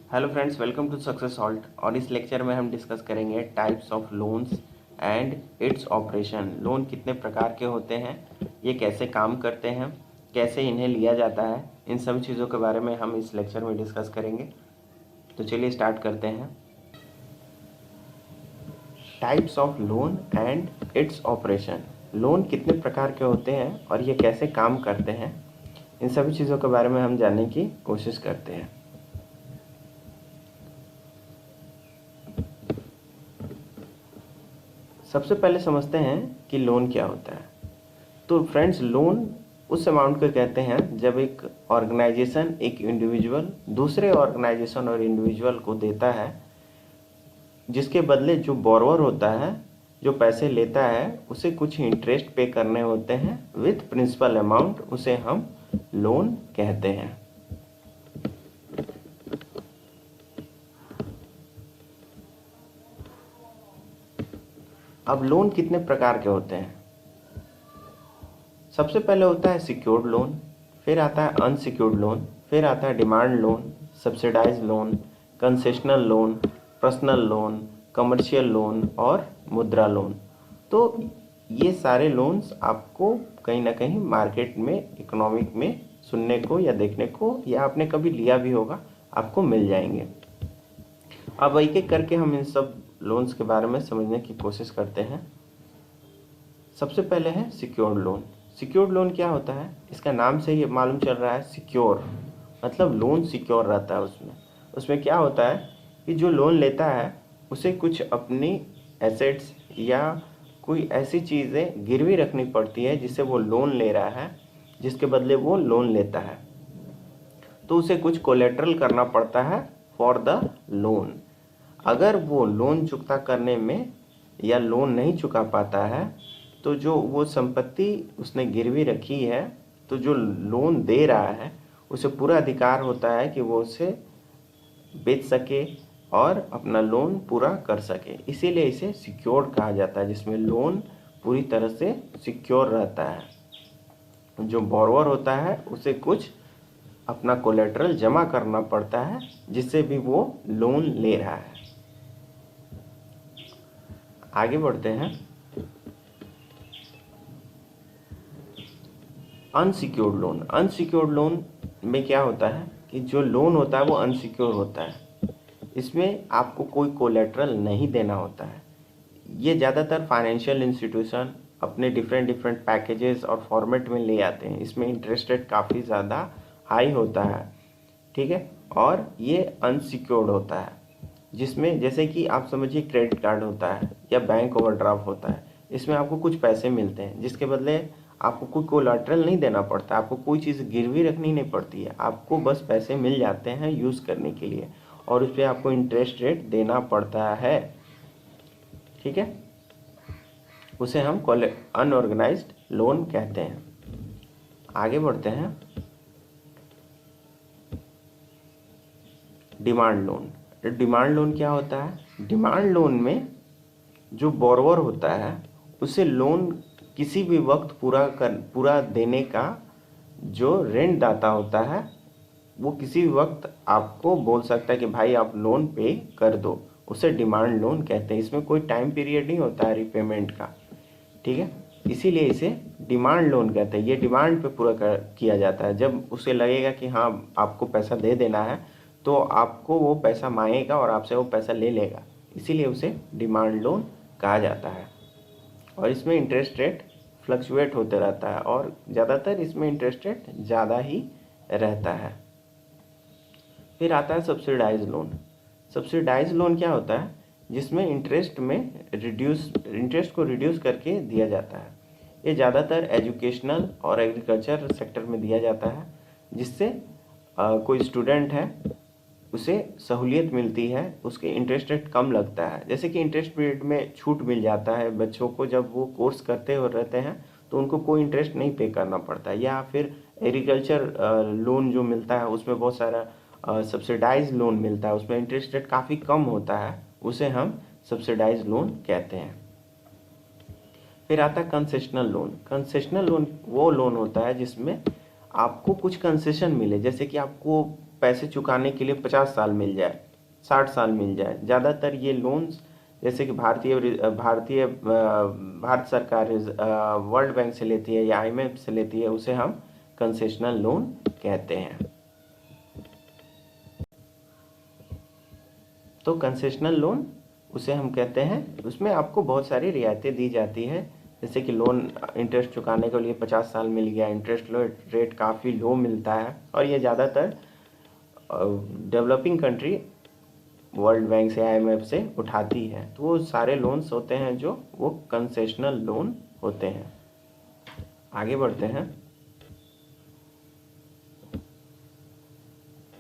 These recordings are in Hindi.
Hello friends, welcome to Success Salt. और इस लेक्चर में हम डिस्कस करेंगे types of loans and its operation. Loan कितने प्रकार के होते हैं, ये कैसे काम करते हैं, कैसे इन्हें लिया जाता है, इन सभी चीज़ों के बारे में हम इस लेक्चर में डिस्कस करेंगे। तो चलिए स्टार्ट करते हैं। Types of loan and its operation. Loan कितने प्रकार के होते हैं और ये कैसे काम करते हैं, इन सभी चीज़ों के बारे में हम जानने की कोशिश करते हैं। सबसे पहले समझते हैं कि लोन क्या होता है। तो फ्रेंड्स, लोन उस अमाउंट को कहते हैं जब एक ऑर्गेनाइजेशन एक इंडिविजुअल दूसरे ऑर्गेनाइजेशन और इंडिविजुअल को देता है, जिसके बदले जो बोरोवर होता है, जो पैसे लेता है, उसे कुछ इंटरेस्ट पे करने होते हैं विथ प्रिंसिपल अमाउंट, उसे हम लोन कहते हैं। अब लोन कितने प्रकार के होते हैं। सबसे पहले होता है सिक्योर्ड लोन, फिर आता है अनसिक्योर्ड लोन, फिर आता है demand loan, subsidize loan, concessional loan, personal loan, commercial loan और मुद्रा लोन। तो ये सारे लोन्स आपको कहीं ना कहीं मार्केट में, इकोनॉमिक में सुनने को या देखने को, या आपने कभी लिया भी होगा, आपको मिल जाएंगे। अब एक एक करके हम इन सब लोन्स के बारे में समझने की कोशिश करते हैं। सबसे पहले है सिक्योर्ड लोन। सिक्योर्ड लोन क्या होता है, इसका नाम से ही मालूम चल रहा है, सिक्योर मतलब लोन सिक्योर रहता है। उसमें क्या होता है कि जो लोन लेता है उसे कुछ अपनी एसेट्स या कोई ऐसी चीज़ें गिरवी रखनी पड़ती है जिससे वो लोन ले रहा है, जिसके बदले वो लोन लेता है। तो उसे कुछ कोलेट्रल करना पड़ता है फॉर द लोन। अगर वो लोन चुकता करने में या लोन नहीं चुका पाता है, तो जो वो संपत्ति उसने गिरवी रखी है, तो जो लोन दे रहा है उसे पूरा अधिकार होता है कि वो उसे बेच सके और अपना लोन पूरा कर सके। इसीलिए इसे सिक्योर्ड कहा जाता है, जिसमें लोन पूरी तरह से सिक्योर रहता है। जो बोरोवर होता है उसे कुछ अपना कोलेट्रल जमा करना पड़ता है, जिससे भी वो लोन ले रहा है। आगे बढ़ते हैं। Unsecured loan. अनसिक्योर्ड लोन में क्या होता है कि जो लोन होता है वो अनसिक्योर होता है। इसमें आपको कोई कोलेट्रल नहीं देना होता है। ये ज़्यादातर फाइनेंशियल इंस्टीट्यूशन अपने डिफरेंट पैकेजेस और फॉर्मेट में ले आते हैं। इसमें इंटरेस्ट रेट काफ़ी ज़्यादा हाई होता है, ठीक है, और ये अनसिक्योर्ड होता है, जिसमें जैसे कि आप समझिए क्रेडिट कार्ड होता है या बैंक ओवरड्राफ्ट होता है। इसमें आपको कुछ पैसे मिलते हैं, जिसके बदले आपको कोई कोलेटरल नहीं देना पड़ता, आपको कोई चीज़ गिरवी रखनी नहीं पड़ती है, आपको बस पैसे मिल जाते हैं यूज़ करने के लिए, और उस पर आपको इंटरेस्ट रेट देना पड़ता है, ठीक है। उसे हम अनऑर्गेनाइज्ड लोन कहते हैं। आगे बढ़ते हैं। Demand loan. डिमांड लोन क्या होता है। डिमांड लोन में जो बोरोवर होता है उसे लोन किसी भी वक्त पूरा देने का जो ऋण दाता होता है, वो किसी भी वक्त आपको बोल सकता है कि भाई आप लोन पे कर दो, उसे डिमांड लोन कहते हैं। इसमें कोई टाइम पीरियड नहीं होता है रिपेमेंट का, ठीक है, इसीलिए इसे डिमांड लोन कहते हैं। ये डिमांड पे पूरा किया जाता है। जब उसे लगेगा कि हाँ आपको पैसा दे देना है, तो आपको वो पैसा मांगेगा और आपसे वो पैसा ले लेगा, इसीलिए उसे डिमांड लोन कहा जाता है। और इसमें इंटरेस्ट रेट फ्लक्चुएट होते रहता है, और ज़्यादातर इसमें इंटरेस्ट रेट ज़्यादा ही रहता है। फिर आता है सब्सिडाइज लोन। सब्सिडाइज लोन क्या होता है, जिसमें इंटरेस्ट को रिड्यूस करके दिया जाता है। ये ज़्यादातर एजुकेशनल और एग्रीकल्चर सेक्टर में दिया जाता है, जिससे कोई स्टूडेंट है उसे सहूलियत मिलती है, उसके इंटरेस्ट रेट कम लगता है। जैसे कि इंटरेस्ट पीरियड में छूट मिल जाता है बच्चों को, जब वो कोर्स करते हो रहते हैं तो उनको कोई इंटरेस्ट नहीं पे करना पड़ता है। या फिर एग्रीकल्चर लोन जो मिलता है उसमें बहुत सारा सब्सिडाइज लोन मिलता है, उसमें इंटरेस्ट रेट काफ़ी कम होता है, उसे हम सब्सिडाइज लोन कहते हैं। फिर आता है कंसेशनल लोन। कंसेशनल लोन वो लोन होता है जिसमें आपको कुछ कंसेशन मिले, जैसे कि आपको पैसे चुकाने के लिए 50 साल मिल जाए, 60 साल मिल जाए। ज़्यादातर ये लोन्स जैसे कि भारत सरकार वर्ल्ड बैंक से लेती है या IMF से लेती है, उसे हम कंसेशनल लोन कहते हैं। तो कंसेशनल लोन उसे हम कहते हैं, उसमें आपको बहुत सारी रियायतें दी जाती है, जैसे कि लोन इंटरेस्ट चुकाने के लिए 50 साल मिल गया, इंटरेस्ट रेट काफ़ी लो मिलता है, और ये ज़्यादातर डेवलपिंग कंट्री वर्ल्ड बैंक से IMF से उठाती है। तो वो सारे लोन्स होते हैं जो वो कंसेशनल लोन होते हैं। आगे बढ़ते हैं।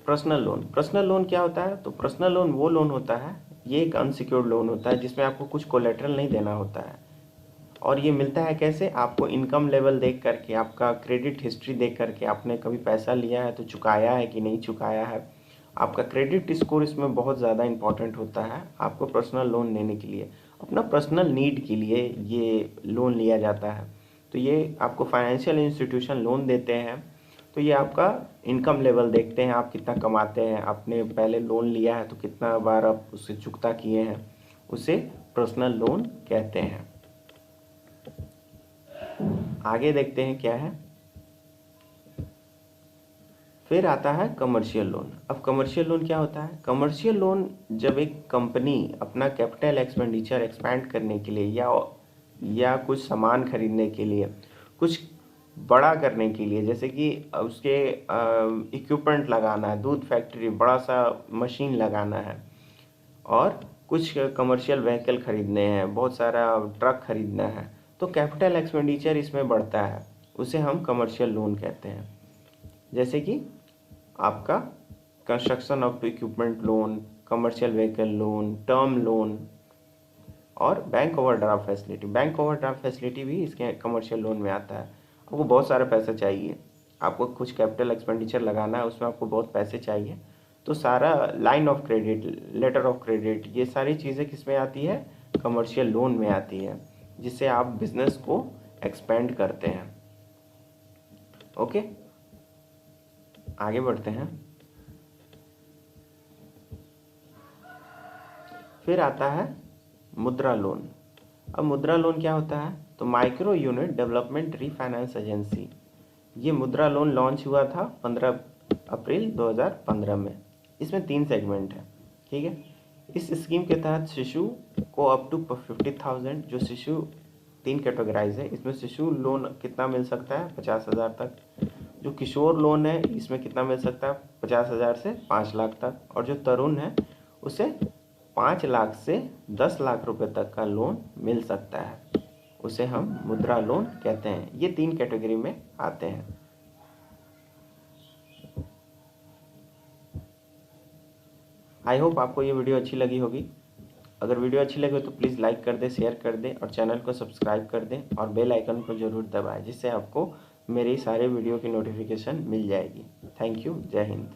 Personal loan. पर्सनल लोन क्या होता है? तो पर्सनल लोन वो लोन होता है, ये एक अनसिक्योर्ड लोन होता है जिसमें आपको कुछ कोलेटरल नहीं देना होता है। और ये मिलता है कैसे? आपको इनकम लेवल देख करके, आपका क्रेडिट हिस्ट्री देख करके, आपने कभी पैसा लिया है तो चुकाया है कि नहीं चुकाया है, आपका क्रेडिट स्कोर इसमें बहुत ज़्यादा इंपॉर्टेंट होता है। आपको पर्सनल लोन लेने के लिए, अपना पर्सनल नीड के लिए ये लोन लिया जाता है। तो ये आपको फाइनेंशियल इंस्टीट्यूशन लोन देते हैं। तो ये आपका इनकम लेवल देखते हैं, आप कितना कमाते हैं, आपने पहले लोन लिया है तो कितना बार आप उसे चुकता किए हैं, उसे पर्सनल लोन कहते हैं। आगे देखते हैं क्या है। फिर आता है कमर्शियल लोन। अब कमर्शियल लोन क्या होता है? कमर्शियल लोन जब एक कंपनी अपना कैपिटल एक्सपेंडिचर एक्सपैंड करने के लिए या कुछ सामान खरीदने के लिए, कुछ बड़ा करने के लिए, जैसे कि उसके इक्विपमेंट लगाना है, दूध फैक्ट्री बड़ा सा मशीन लगाना है, और कुछ कमर्शियल व्हीकल खरीदने हैं, बहुत सारा ट्रक खरीदना है, तो कैपिटल एक्सपेंडिचर इसमें बढ़ता है, उसे हम कमर्शियल लोन कहते हैं। जैसे कि आपका construction of equipment loan, commercial vehicle loan, term loan और bank overdraft facility. Bank overdraft facility भी इसके कमर्शियल लोन में आता है। आपको बहुत सारा पैसा चाहिए, आपको कुछ कैपिटल एक्सपेंडिचर लगाना है, उसमें आपको बहुत पैसे चाहिए, तो सारा line of credit, letter of credit, ये सारी चीज़ें किस में आती है? कमर्शियल लोन में आती है, जिससे आप बिजनेस को एक्सपेंड करते हैं। ओके, आगे बढ़ते हैं। फिर आता है मुद्रा लोन। अब मुद्रा लोन क्या होता है? तो micro unit development refinance agency, ये मुद्रा लोन लॉन्च हुआ था 15 अप्रैल 2015 में। इसमें 3 सेगमेंट है, ठीक है। इस स्कीम के तहत शिशु को अप टू 50,000, जो शिशु 3 कैटेगराइज है, इसमें शिशु लोन कितना मिल सकता है? 50,000 तक। जो किशोर लोन है इसमें कितना मिल सकता है? 50,000 से 5 लाख तक। और जो तरुण है उसे 5 लाख से 10 लाख रुपए तक का लोन मिल सकता है, उसे हम मुद्रा लोन कहते हैं। ये 3 कैटेगरी में आते हैं। आई होप आपको ये वीडियो अच्छी लगी होगी। अगर वीडियो अच्छी लगे तो प्लीज़ लाइक कर दें, शेयर कर दें और चैनल को सब्सक्राइब कर दें और बेल आइकन को ज़रूर दबाएं, जिससे आपको मेरी सारे वीडियो की नोटिफिकेशन मिल जाएगी। Thank you. जय हिंद।